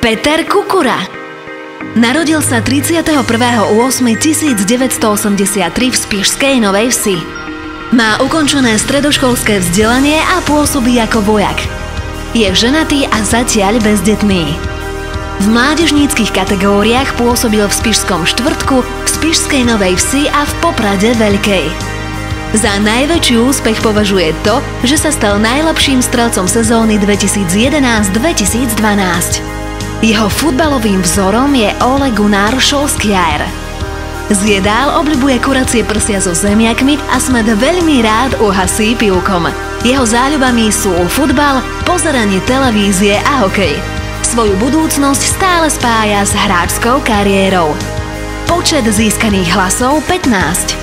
Peter Kukura. Narodil sa 31.8.1983 v Spišskej Novej Vsi. Má ukončené stredoškolské vzdelanie a pôsobí ako vojak. Je ženatý a zatiaľ bezdetný. V mládežníckych kategóriách pôsobil v Spišskom Štvrtku, v Spišskej Novej Vsi a v Poprade Veľkej. Za najväčší úspech považuje to, že sa stal najlepším strelcom sezóny 2011-2012. Jeho futbalovým vzorom je Ole Gunnar Solskjaer. Z jedál obľubuje kuracie prsia so zemiakmi a smäd veľmi rád uhasí pivkom. Jeho záľubami sú futbal, pozeranie televízie a hokej. Svoju budúcnosť stále spája s hráčskou kariérou. Počet získaných hlasov 15.